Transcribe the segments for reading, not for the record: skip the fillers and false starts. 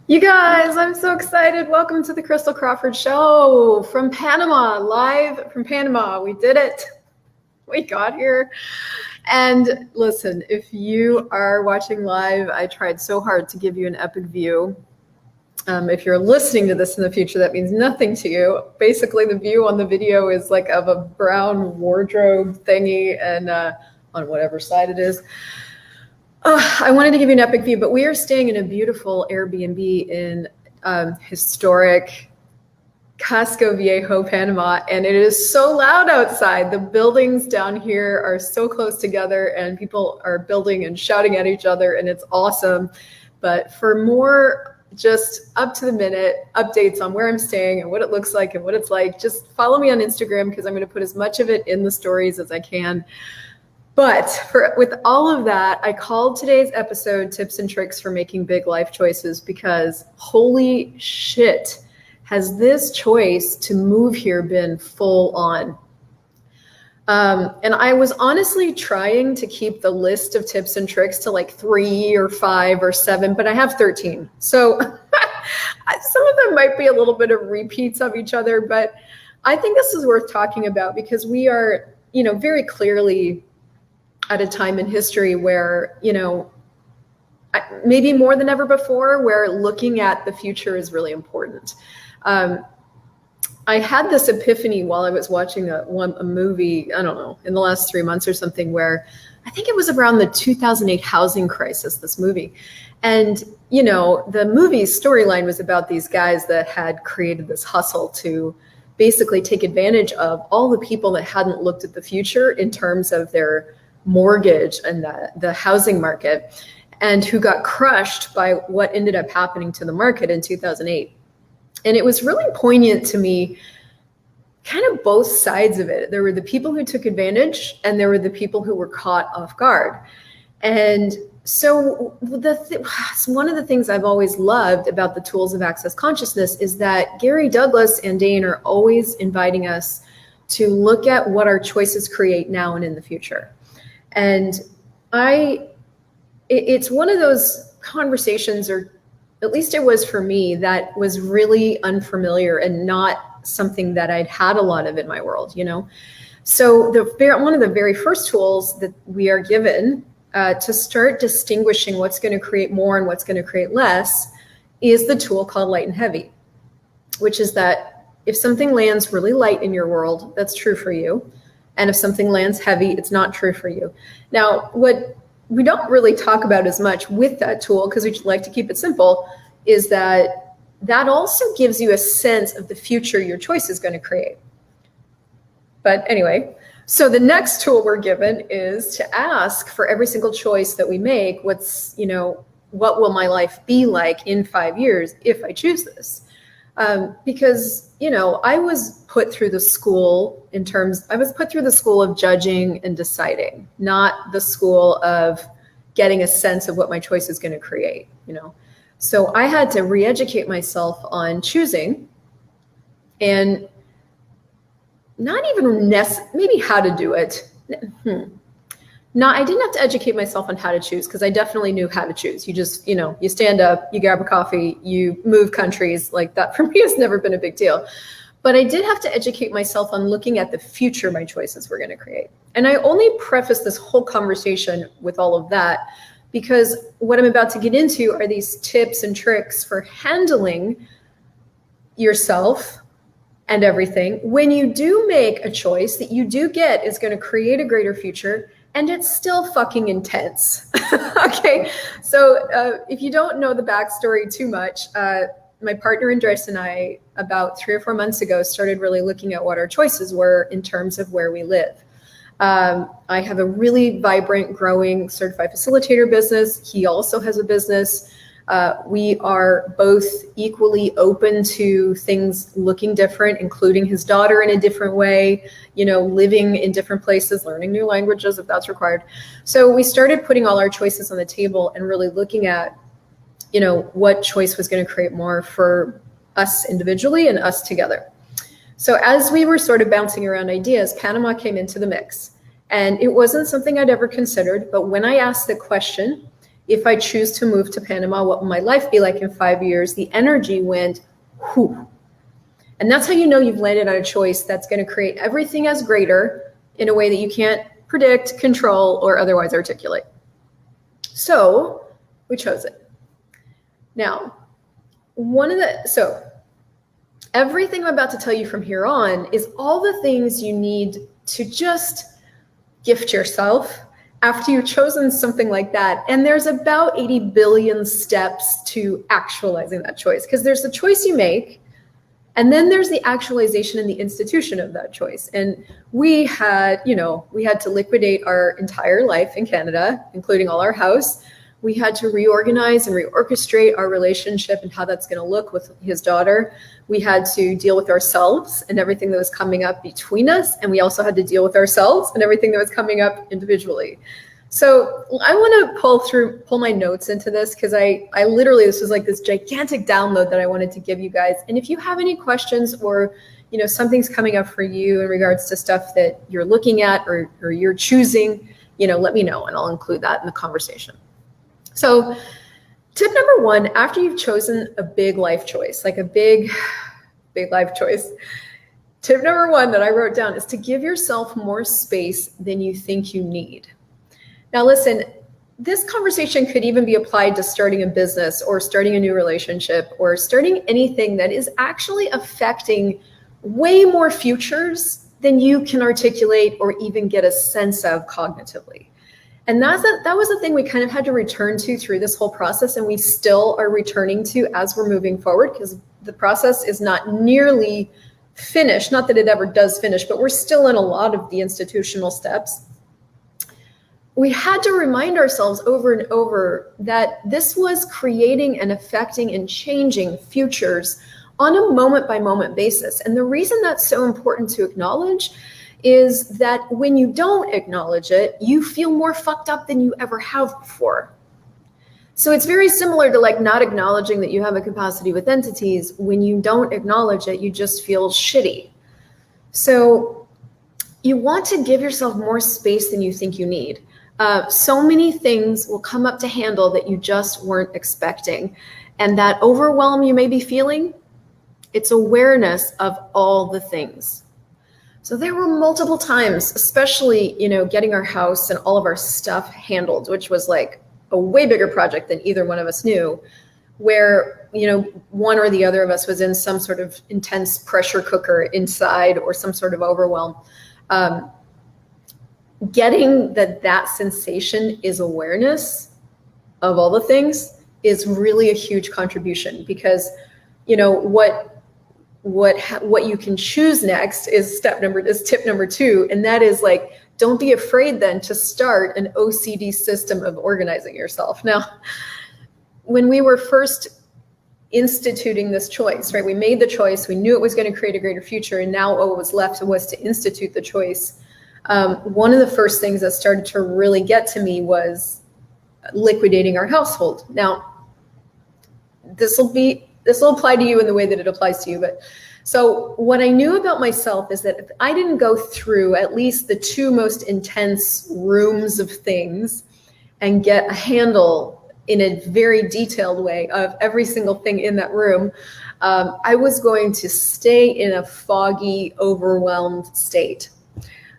You guys, I'm so excited. Welcome to the Christel Crawford Show from Panama, live from Panama. We did it. We got here. And listen, if you are watching live, I tried so hard to give you an epic view. If you're listening to this in the future, that means nothing to you. Basically, the view on the video is like of a brown wardrobe thingy and on whatever side it is. I wanted to give you an epic view, but we are staying in a beautiful Airbnb in historic Casco Viejo, Panama, and it is so loud outside. The buildings down here are so close together and people are building and shouting at each other, and it's awesome. But for more just up to the minute updates on where I'm staying and what it looks like and what it's like, just follow me on Instagram because I'm going to put as much of it in the stories as I can. But with all of that, I called today's episode Tips and Tricks for Making Big Life Choices because holy shit, has this choice to move here been full on. And I was honestly trying to keep the list of tips and tricks to like 3 or 5 or 7, but I have 13. So some of them might be a little bit of repeats of each other, but I think this is worth talking about because we are, very clearly at a time in history where, maybe more than ever before, where looking at the future is really important. I had this epiphany while I was watching a movie, I don't know, in the last 3 months or something, where I think it was around the 2008 housing crisis, this movie. And, the movie's storyline was about these guys that had created this hustle to basically take advantage of all the people that hadn't looked at the future in terms of their mortgage and the housing market, and who got crushed by what ended up happening to the market in 2008. And it was really poignant to me, kind of both sides of it. There were the people who took advantage and there were the people who were caught off guard. And so one of the things I've always loved about the tools of access consciousness is that Gary Douglas and Dane are always inviting us to look at what our choices create now and in the future. And it's one of those conversations, or at least it was for me, that was really unfamiliar and not something that I'd had a lot of in my world, So one of the very first tools that we are given to start distinguishing what's going to create more and what's going to create less is the tool called light and heavy, which is that if something lands really light in your world, that's true for you. And if something lands heavy, it's not true for you. Now, what we don't really talk about as much with that tool, because we like to keep it simple, is that also gives you a sense of the future your choice is going to create. But anyway, so the next tool we're given is to ask for every single choice that we make, what will my life be like in 5 years if I choose this? Because, I was put through the school of judging and deciding, not the school of getting a sense of what my choice is going to create, So I had to re-educate myself on choosing, and not even maybe how to do it. No, I didn't have to educate myself on how to choose because I definitely knew how to choose. You just, you stand up, you grab a coffee, you move countries. Like that for me has never been a big deal. But I did have to educate myself on looking at the future my choices were going to create. And I only preface this whole conversation with all of that because what I'm about to get into are these tips and tricks for handling yourself and everything when you do make a choice that you do get is going to create a greater future. And it's still fucking intense. Okay, so if you don't know the backstory too much, my partner Andres and I, about 3 or 4 months ago, started really looking at what our choices were in terms of where we live. I have a really vibrant, growing certified facilitator business. He also has a business. We are both equally open to things looking different, including his daughter in a different way, living in different places, learning new languages if that's required. So we started putting all our choices on the table and really looking at, what choice was going to create more for us individually and us together. So as we were sort of bouncing around ideas, Panama came into the mix. And it wasn't something I'd ever considered, but when I asked the question, if I choose to move to Panama, what will my life be like in 5 years? The energy went, whew. And that's how you know you've landed on a choice that's going to create everything as greater in a way that you can't predict, control, or otherwise articulate. So we chose it. Now, everything I'm about to tell you from here on is all the things you need to just gift yourself after you've chosen something like that. And there's about 80 billion steps to actualizing that choice, because there's the choice you make, and then there's the actualization and the institution of that choice. And we had to liquidate our entire life in Canada, including all our house. We had to reorganize and reorchestrate our relationship and how that's going to look with his daughter. We had to deal with ourselves and everything that was coming up between us. And we also had to deal with ourselves and everything that was coming up individually. So I want to pull my notes into this, because I literally, this was like this gigantic download that I wanted to give you guys. And if you have any questions, or something's coming up for you in regards to stuff that you're looking at or you're choosing, let me know and I'll include that in the conversation. So tip number one, after you've chosen a big life choice, like a big life choice, tip number one that I wrote down is to give yourself more space than you think you need. Now, listen, this conversation could even be applied to starting a business or starting a new relationship or starting anything that is actually affecting way more futures than you can articulate or even get a sense of cognitively. And that was the thing we kind of had to return to through this whole process, and we still are returning to as we're moving forward, because the process is not nearly finished. Not that it ever does finish, but we're still in a lot of the institutional steps. We had to remind ourselves over and over that this was creating and affecting and changing futures on a moment-by-moment basis. And the reason that's so important to acknowledge is that when you don't acknowledge it, you feel more fucked up than you ever have before. So it's very similar to like not acknowledging that you have a capacity with entities. When you don't acknowledge it, you just feel shitty. So you want to give yourself more space than you think you need. So many things will come up to handle that you just weren't expecting. And that overwhelm you may be feeling, it's awareness of all the things. So there were multiple times, especially, getting our house and all of our stuff handled, which was like a way bigger project than either one of us knew, where, one or the other of us was in some sort of intense pressure cooker inside or some sort of overwhelm. Getting that sensation is awareness of all the things is really a huge contribution, because, what you can choose next is tip number two. And that is like, don't be afraid then to start an OCD system of organizing yourself. Now, when we were first instituting this choice, right? We made the choice, we knew it was going to create a greater future. And now what was left was to institute the choice. One of the first things that started to really get to me was liquidating our household. Now, this will apply to you in the way that it applies to you. But so what I knew about myself is that if I didn't go through at least the two most intense rooms of things and get a handle in a very detailed way of every single thing in that room, I was going to stay in a foggy, overwhelmed state.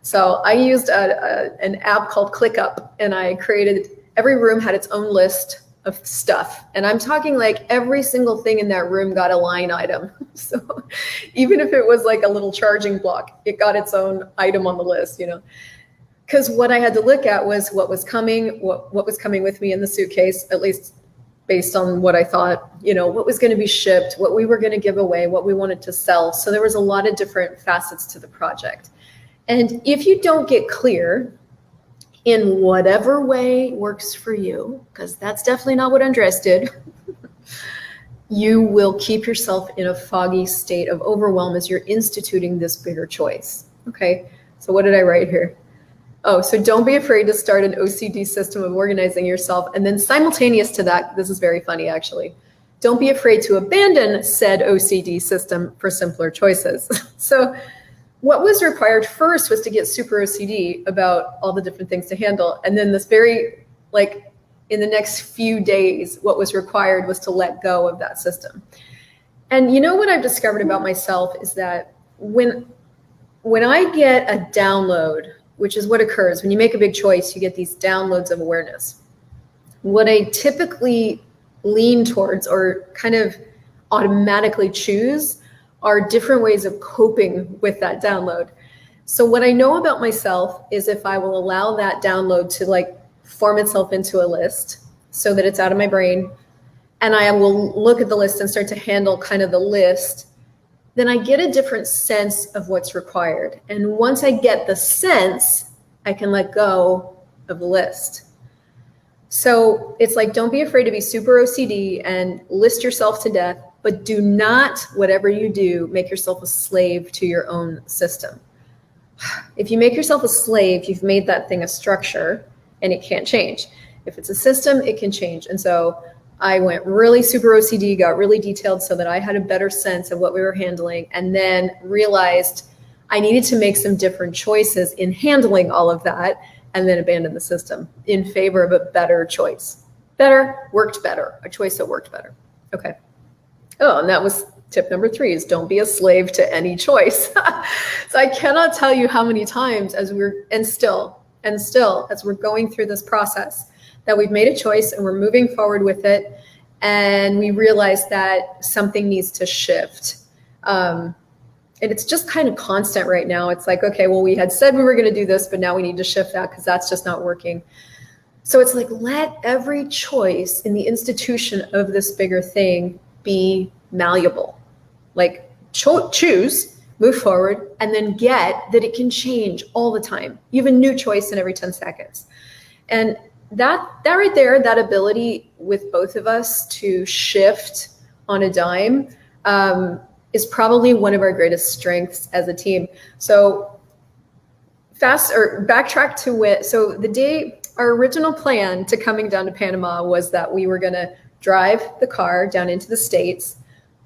So I used an app called ClickUp, and I created, every room had its own list of stuff. And I'm talking like every single thing in that room got a line item. So even if it was like a little charging block, it got its own item on the list, because what I had to look at was what was coming with me in the suitcase, at least based on what I thought, what was going to be shipped, what we were going to give away, what we wanted to sell. So there was a lot of different facets to the project. And if you don't get clear in whatever way works for you, because that's definitely not what Andres did, you will keep yourself in a foggy state of overwhelm as you're instituting this bigger choice. Okay, so what did I write here? Oh, so don't be afraid to start an OCD system of organizing yourself. And then simultaneous to that, this is very funny actually, don't be afraid to abandon said OCD system for simpler choices. So what was required first was to get super OCD about all the different things to handle. And then this very in the next few days, what was required was to let go of that system. And you know what I've discovered about myself is that when I get a download, which is what occurs when you make a big choice, you get these downloads of awareness. What I typically lean towards or kind of automatically choose are different ways of coping with that download. So what I know about myself is if I will allow that download to like form itself into a list so that it's out of my brain, and I will look at the list and start to handle kind of the list, then I get a different sense of what's required. And once I get the sense, I can let go of the list. So it's like, don't be afraid to be super OCD and list yourself to death, but do not, whatever you do, make yourself a slave to your own system. If you make yourself a slave, you've made that thing a structure and it can't change. If it's a system, it can change. And so I went really super OCD, got really detailed so that I had a better sense of what we were handling, and then realized I needed to make some different choices in handling all of that, and then abandon the system in favor of a better choice. Worked better, a choice that worked better. Okay. Oh, and that was tip number 3 is don't be a slave to any choice. So I cannot tell you how many times as still as we're going through this process that we've made a choice and we're moving forward with it, and we realize that something needs to shift. And it's just kind of constant right now. It's like, okay, well, we had said we were going to do this, but now we need to shift that because that's just not working. So it's like, let every choice in the institution of this bigger thing be malleable. Like choose, move forward, and then get that it can change all the time. You have a new choice in every 10 seconds. And that right there, that ability with both of us to shift on a dime, is probably one of our greatest strengths as a team. So backtrack to it. So our original plan to coming down to Panama was that we were going to drive the car down into the States,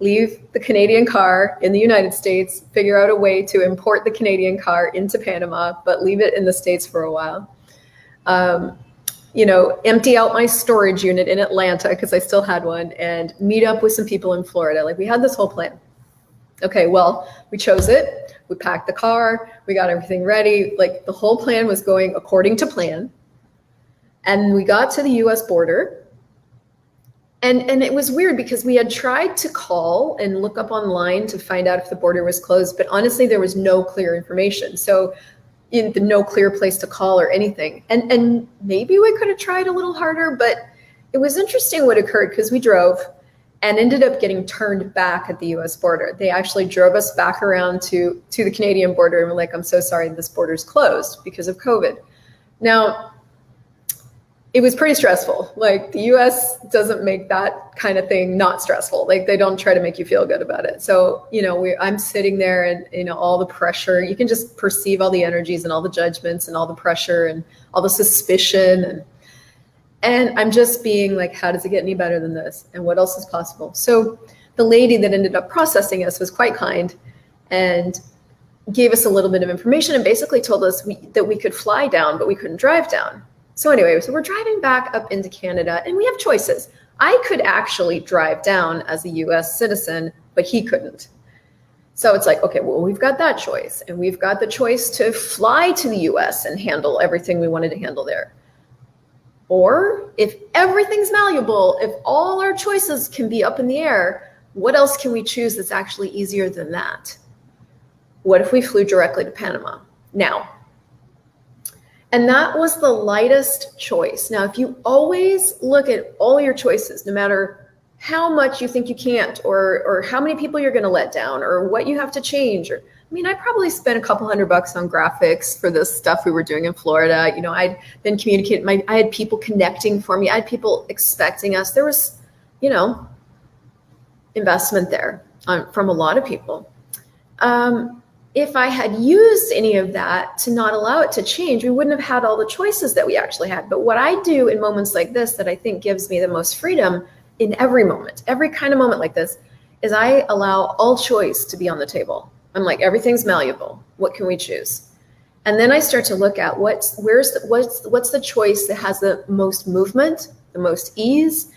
leave the Canadian car in the United States, figure out a way to import the Canadian car into Panama, but leave it in the States for a while. Empty out my storage unit in Atlanta because I still had one, and meet up with some people in Florida. Like, we had this whole plan. Okay, well, we chose it. We packed the car. We got everything ready. Like, the whole plan was going according to plan. And we got to the US border. And it was weird because we had tried to call and look up online to find out if the border was closed, but honestly, there was no clear information. So no clear place to call or anything. And maybe we could have tried a little harder, but it was interesting what occurred because we drove and ended up getting turned back at the US border. They actually drove us back around to the Canadian border and were like, I'm so sorry, this border's closed because of COVID. Now, it was pretty stressful. Like, the US doesn't make that kind of thing not stressful. Like, they don't try to make you feel good about it. So, I'm sitting there and, all the pressure, you can just perceive all the energies and all the judgments and all the pressure and all the suspicion. And I'm just being like, how does it get any better than this? And what else is possible? So the lady that ended up processing us was quite kind and gave us a little bit of information and basically told us that we could fly down, but we couldn't drive down. So anyway, so we're driving back up into Canada and we have choices. I could actually drive down as a US citizen, but he couldn't. So it's like, okay, well, we've got that choice, and we've got the choice to fly to the US and handle everything we wanted to handle there. Or if everything's malleable, if all our choices can be up in the air, what else can we choose that's actually easier than that? What if we flew directly to Panama now? And that was the lightest choice. Now, if you always look at all your choices, no matter how much you think you can't, or how many people you're going to let down, or what you have to change, I probably spent a couple $100 on graphics for this stuff we were doing in Florida. I'd been communicating. I had people connecting for me. I had people expecting us. There was, investment there from a lot of people. If I had used any of that to not allow it to change, we wouldn't have had all the choices that we actually had. But what I do in moments like this that I think gives me the most freedom in every moment, every kind of moment like this, is I allow all choice to be on the table. I'm like, everything's malleable. What can we choose? And then I start to look at what's the choice that has the most movement the most ease.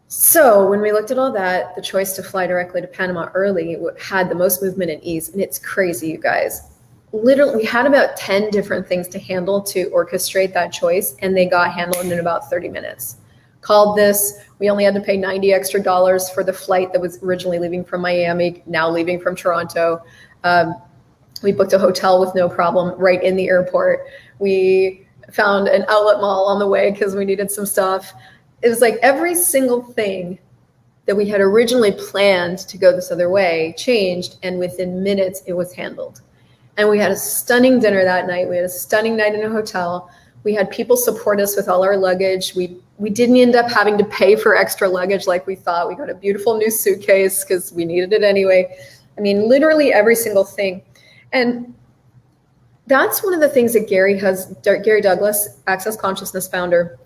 So when we looked at all that, the choice to fly directly to Panama early had the most movement and ease. And it's crazy, you guys. Literally, we had about 10 different things to handle to orchestrate that choice, and they got handled in about 30 minutes. Called this, we only had to pay $90 extra for the flight that was originally leaving from Miami, now leaving from Toronto. We booked a hotel with no problem right in the airport. We found an outlet mall on the way because we needed some stuff. It was like every single thing that we had originally planned to go this other way changed, and within minutes it was handled. And we had a stunning dinner that night. We had a stunning night in a hotel. We had people support us with all our luggage. We didn't end up having to pay for extra luggage like we thought. We got a beautiful new suitcase because we needed it anyway. I mean, literally every single thing. And that's one of the things that Gary Douglas, Access Consciousness founder,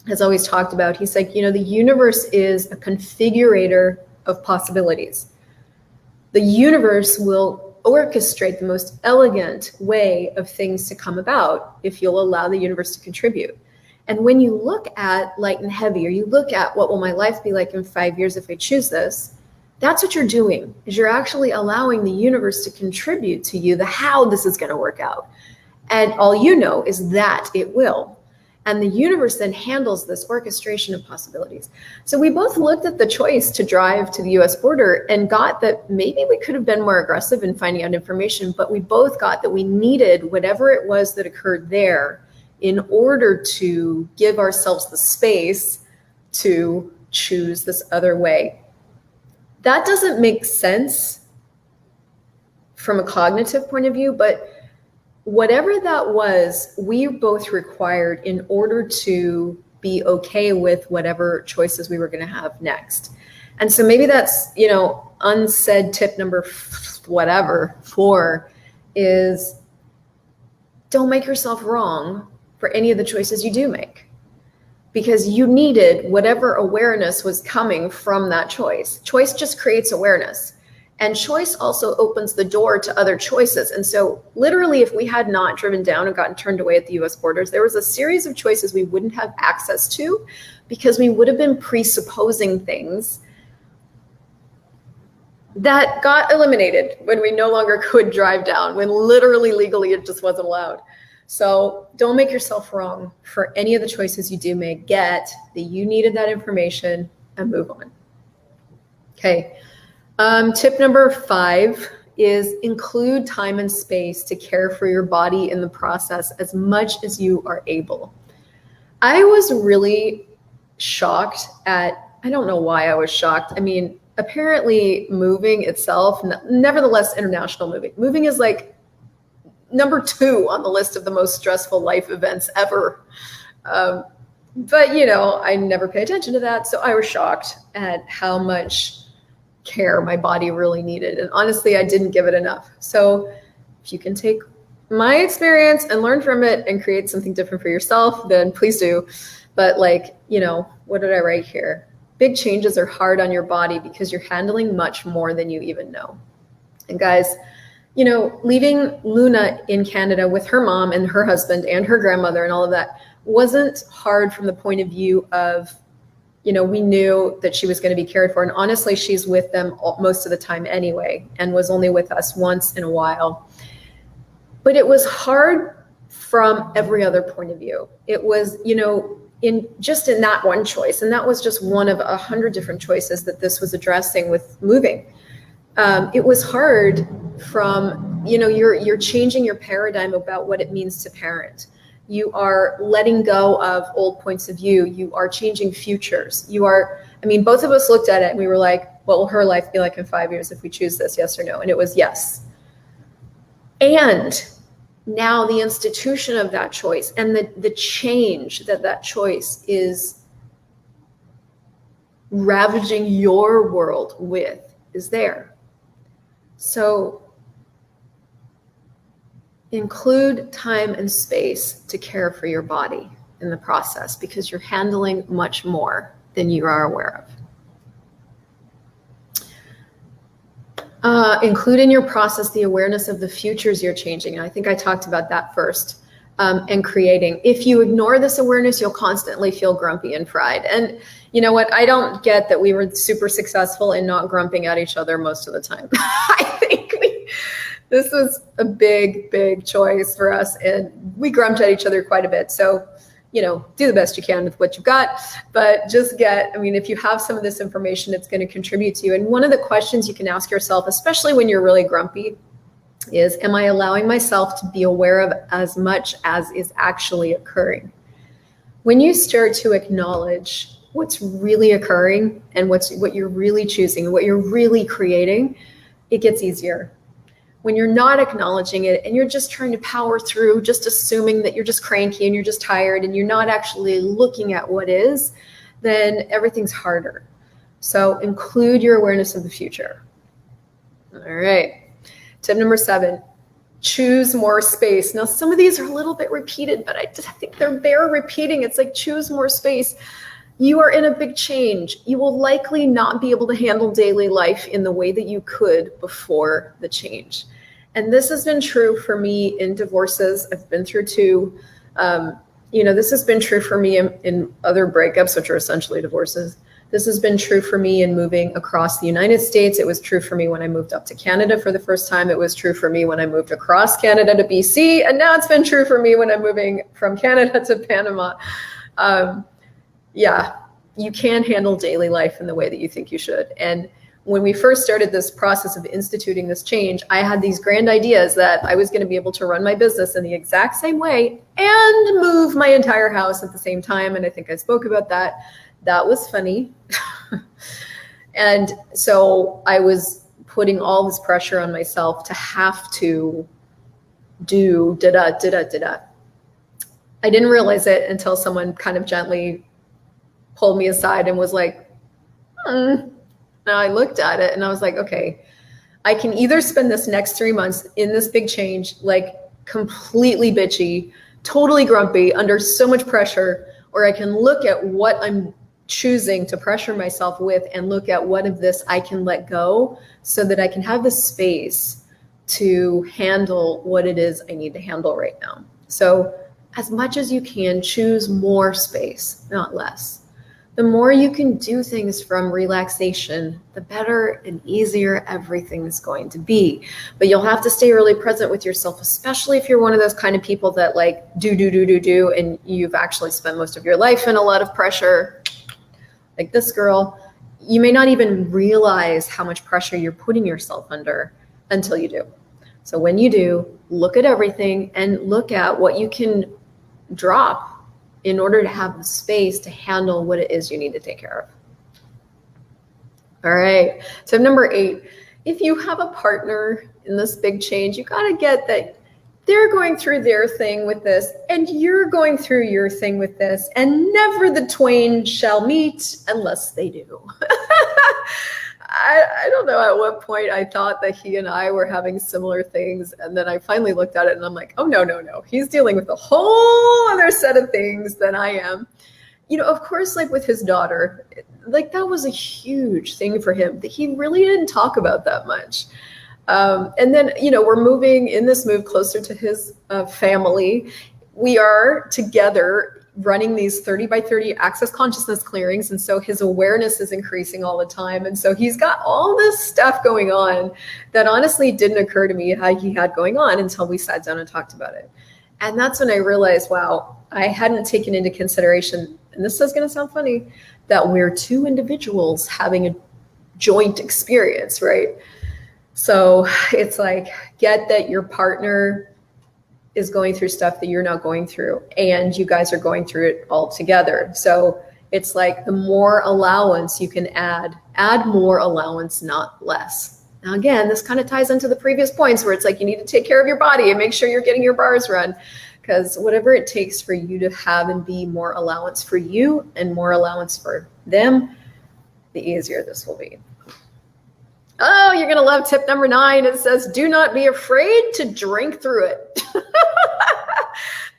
has always talked about. He's like, the universe is a configurator of possibilities. The universe will orchestrate the most elegant way of things to come about if you'll allow the universe to contribute. And when you look at light and heavy, or you look at what will my life be like in 5 years if I choose this, that's what you're doing, is you're actually allowing the universe to contribute to you the how this is going to work out. And all you know is that it will. And the universe then handles this orchestration of possibilities. So we both looked at the choice to drive to the US border and got that maybe we could have been more aggressive in finding out information, but we both got that we needed whatever it was that occurred there in order to give ourselves the space to choose this other way. That doesn't make sense from a cognitive point of view, but whatever that was, we both required in order to be okay with whatever choices we were going to have next. And so maybe that's, unsaid tip number 4 is don't make yourself wrong for any of the choices you do make, because you needed whatever awareness was coming from that choice. Choice just creates awareness. And choice also opens the door to other choices. And so literally, if we had not driven down and gotten turned away at the US borders, there was a series of choices we wouldn't have access to because we would have been presupposing things that got eliminated when we no longer could drive down, when literally legally it just wasn't allowed. So don't make yourself wrong for any of the choices you do make. Get that you needed that information and move on. Okay. Tip number 5 is include time and space to care for your body in the process as much as you are able. I was really shocked I don't know why I was shocked. I mean, apparently moving itself, nevertheless, international moving is like number 2 on the list of the most stressful life events ever. But, I never pay attention to that. So I was shocked at how much care my body really needed. And honestly, I didn't give it enough. So if you can take my experience and learn from it and create something different for yourself, then please do. But what did I write here? Big changes are hard on your body because you're handling much more than you even know. And guys, leaving Luna in Canada with her mom and her husband and her grandmother and all of that wasn't hard from the point of view of we knew that she was going to be cared for. And honestly, she's with them most of the time anyway, and was only with us once in a while. But it was hard from every other point of view. It was, in that one choice. And that was just one of 100 different choices that this was addressing with moving. It was hard from, you're changing your paradigm about what it means to parent. You are letting go of old points of view. You are changing futures. Both of us looked at it and we were like, what will her life be like in 5 years if we choose this, yes or no? And it was yes. And now the institution of that choice and the change that choice is ravaging your world with is there. So include time and space to care for your body in the process, because you're handling much more than you are aware of. Include in your process the awareness of the futures you're changing. And I think I talked about that first. and creating. If you ignore this awareness, you'll constantly feel grumpy and fried. And you know what? I don't get that we were super successful in not grumping at each other most of the time. I think this was a big, big choice for us, and we grumped at each other quite a bit. So, do the best you can with what you've got, but just if you have some of this information, it's going to contribute to you. And one of the questions you can ask yourself, especially when you're really grumpy, is, am I allowing myself to be aware of as much as is actually occurring? When you start to acknowledge what's really occurring and what you're really choosing, what you're really creating, it gets easier. When you're not acknowledging it and you're just trying to power through, just assuming that you're just cranky and you're just tired and you're not actually looking at what is, then everything's harder. So include your awareness of the future. All right. Tip number 7, choose more space. Now, some of these are a little bit repeated, but I think they're bear repeating. It's like, choose more space. You are in a big change. You will likely not be able to handle daily life in the way that you could before the change. And this has been true for me in divorces. I've been through 2. This has been true for me in other breakups, which are essentially divorces. This has been true for me in moving across the United States. It was true for me when I moved up to Canada for the first time. It was true for me when I moved across Canada to BC. And now it's been true for me when I'm moving from Canada to Panama. You can handle daily life in the way that you think you should. And when we first started this process of instituting this change, I had these grand ideas that I was going to be able to run my business in the exact same way and move my entire house at the same time. And I think I spoke about that. That was funny. And so I was putting all this pressure on myself to have to do da-da. I didn't realize it until someone kind of gently pulled me aside and was like, Now I looked at it and I was like, okay, I can either spend this next 3 months in this big change, like completely bitchy, totally grumpy, under so much pressure, or I can look at what I'm choosing to pressure myself with and look at what of this I can let go so that I can have the space to handle what it is I need to handle right now. So as much as you can, choose more space, not less. The more you can do things from relaxation, the better and easier everything's going to be. But you'll have to stay really present with yourself, especially if you're one of those kind of people that like do, and you've actually spent most of your life in a lot of pressure, like this girl. You may not even realize how much pressure you're putting yourself under until you do. So when you do, look at everything and look at what you can drop in order to have the space to handle what it is you need to take care of. All right, tip number 8, if you have a partner in this big change, you gotta get that they're going through their thing with this and you're going through your thing with this, and never the twain shall meet unless they do. I don't know at what point I thought that he and I were having similar things. And then I finally looked at it and I'm like, oh, no. He's dealing with a whole other set of things than I am. Of course, like with his daughter, like that was a huge thing for him that he really didn't talk about that much. And then, we're moving in this move closer to his family. We are together running these 30 by 30 access consciousness clearings. And so his awareness is increasing all the time. And so he's got all this stuff going on that honestly didn't occur to me how he had going on until we sat down and talked about it. And that's when I realized, wow, I hadn't taken into consideration, and this is going to sound funny, that we're 2 individuals having a joint experience, right? So it's like, get that your partner is going through stuff that you're not going through, and you guys are going through it all together. So it's like the more allowance you can add more allowance, not less. Now, again, this kind of ties into the previous points where it's like you need to take care of your body and make sure you're getting your bars run, because whatever it takes for you to have and be more allowance for you and more allowance for them, the easier this will be. Oh, you're going to love tip number 9. It says, do not be afraid to drink through it.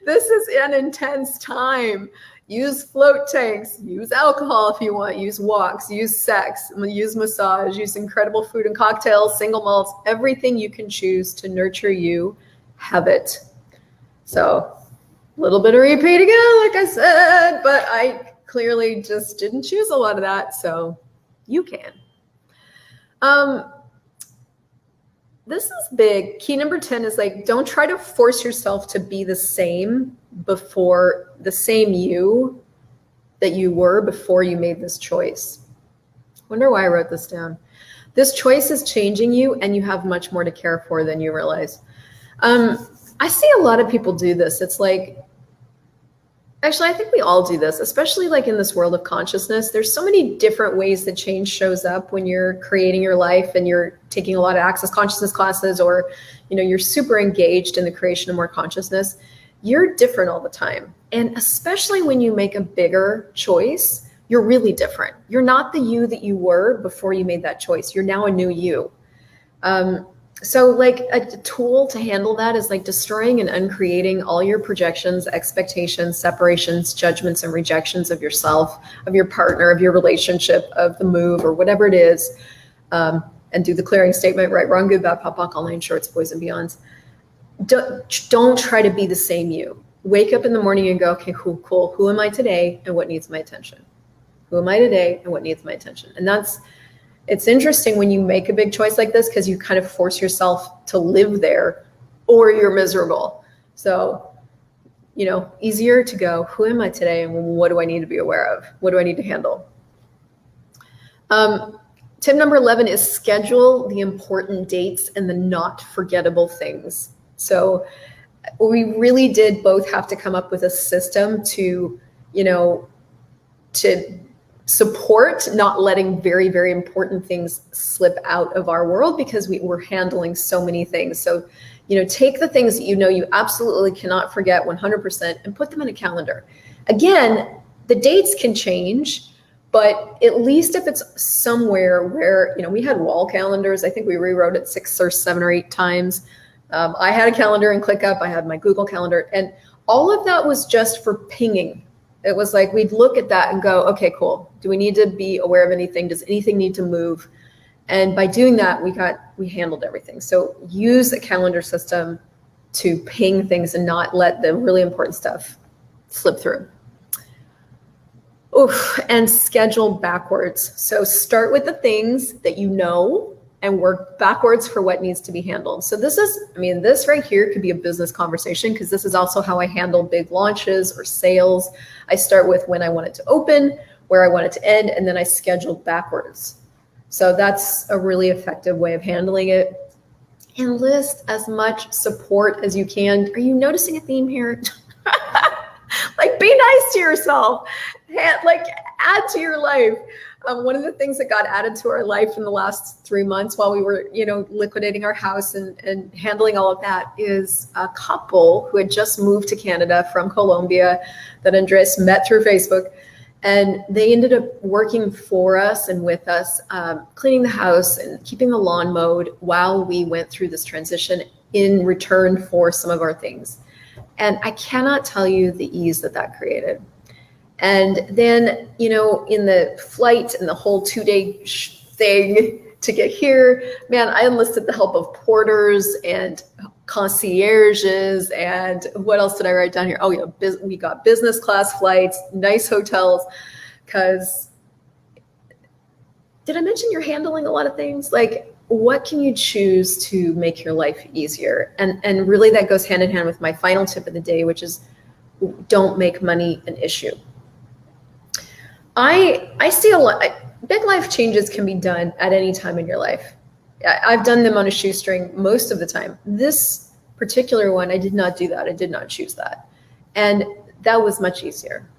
This is an intense time. Use float tanks, use alcohol if you want, use walks, use sex, use massage, use incredible food and cocktails, single malts, everything you can choose to nurture you, have it. So little bit of repeat again, like I said, but I clearly just didn't choose a lot of that, so you can. This is big. Key number 10 is like, don't try to force yourself to be the same you that you were before you made this choice. Wonder why I wrote this down. This choice is changing you, and you have much more to care for than you realize. I see a lot of people do this. It's like, actually, I think we all do this, especially like in this world of consciousness. There's so many different ways that change shows up when you're creating your life and you're taking a lot of access consciousness classes, or, you know, you're super engaged in the creation of more consciousness. You're different all the time. And especially when you make a bigger choice, you're really different. You're not the you that you were before you made that choice. You're now a new you. So like a tool to handle that is like destroying and uncreating all your projections, expectations, separations, judgments, and rejections of yourself, of your partner, of your relationship, of the move, or whatever it is. And do the clearing statement, right, wrong, good, bad, pop, pop, all nine shorts, boys and beyonds. Don't try to be the same you. Wake up in the morning and go, okay, cool. Who am I today and what needs my attention? Who am I today and what needs my attention? And it's interesting when you make a big choice like this, because you kind of force yourself to live there or you're miserable. So, you know, easier to go, who am I today and what do I need to be aware of? What do I need to handle? Tip number 11 is schedule the important dates and the not forgettable things. So we really did both have to come up with a system to, you know, to support not letting very, very important things slip out of our world, because we were handling so many things. So, you know, take the things that you know you absolutely cannot forget 100% and put them in a calendar. Again, the dates can change, but at least if it's somewhere where, you know, we had wall calendars. I think we rewrote it 6 or 7 or 8 times. I had a calendar in ClickUp. I had my Google Calendar, and all of that was just for pinging. It was like, we'd look at that and go, okay, cool. Do we need to be aware of anything? Does anything need to move? And by doing that, we handled everything. So use a calendar system to ping things and not let the really important stuff slip through. Oof, and schedule backwards. So start with the things that you know and work backwards for what needs to be handled. So this right here could be a business conversation, because this is also how I handle big launches or sales. I start with when I want it to open, where I want it to end, and then I schedule backwards. So that's a really effective way of handling it. Enlist as much support as you can. Are you noticing a theme here? Like, be nice to yourself. Like, add to your life. One of the things that got added to our life in the last 3 months while we were, you know, liquidating our house and handling all of that is a couple who had just moved to Canada from Colombia that Andres met through Facebook. And they ended up working for us and with us, cleaning the house and keeping the lawn mowed while we went through this transition in return for some of our things. And I cannot tell you the ease that created. And then, you know, in the flight and the whole 2-day thing to get here, man, I enlisted the help of porters and concierges. And what else did I write down here? Oh, yeah, we got business class flights, nice hotels. Because did I mention you're handling a lot of things? Like, what can you choose to make your life easier? And really that goes hand in hand with my final tip of the day, which is don't make money an issue. I see a lot. Big life changes can be done at any time in your life. I've done them on a shoestring most of the time. This particular one, I did not do that. I did not choose that. And that was much easier.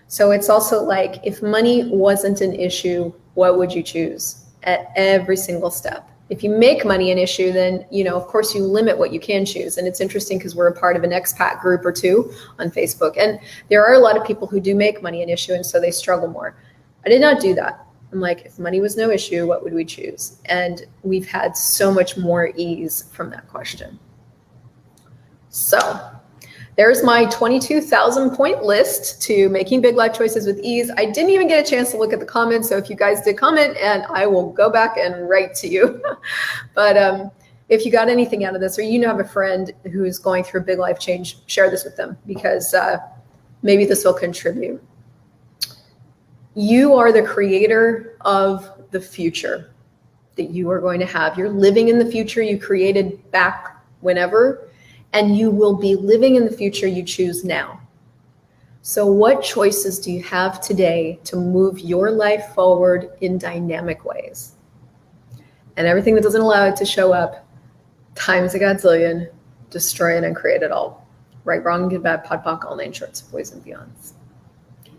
So it's also like, if money wasn't an issue, what would you choose at every single step? If you make money an issue, then, you know, of course you limit what you can choose. And it's interesting because we're a part of an expat group or two on Facebook. And there are a lot of people who do make money an issue, and so they struggle more. I did not do that. I'm like, if money was no issue, what would we choose? And we've had so much more ease from that question. So there's my 22,000 point list to making big life choices with ease. I didn't even get a chance to look at the comments. So if you guys did comment, and I will go back and write to you. But if you got anything out of this, or you have a friend who's going through a big life change, share this with them, because maybe this will contribute. You are the creator of the future that you are going to have. You're living in the future you created back whenever, and you will be living in the future you choose now. So what choices do you have today to move your life forward in dynamic ways? And everything that doesn't allow it to show up, times a godzillion, destroy it and create it all. Right, wrong, good, bad, pod, poc, all nine shorts of boys and beyonds.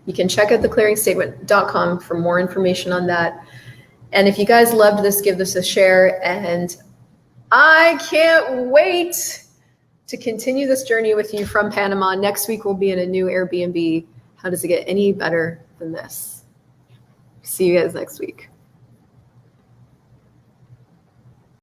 You can check out theclearingstatement.com for more information on that. And if you guys loved this, give this a share. And I can't wait to continue this journey with you from Panama. Next week, we'll be in a new Airbnb. How does it get any better than this? See you guys next week.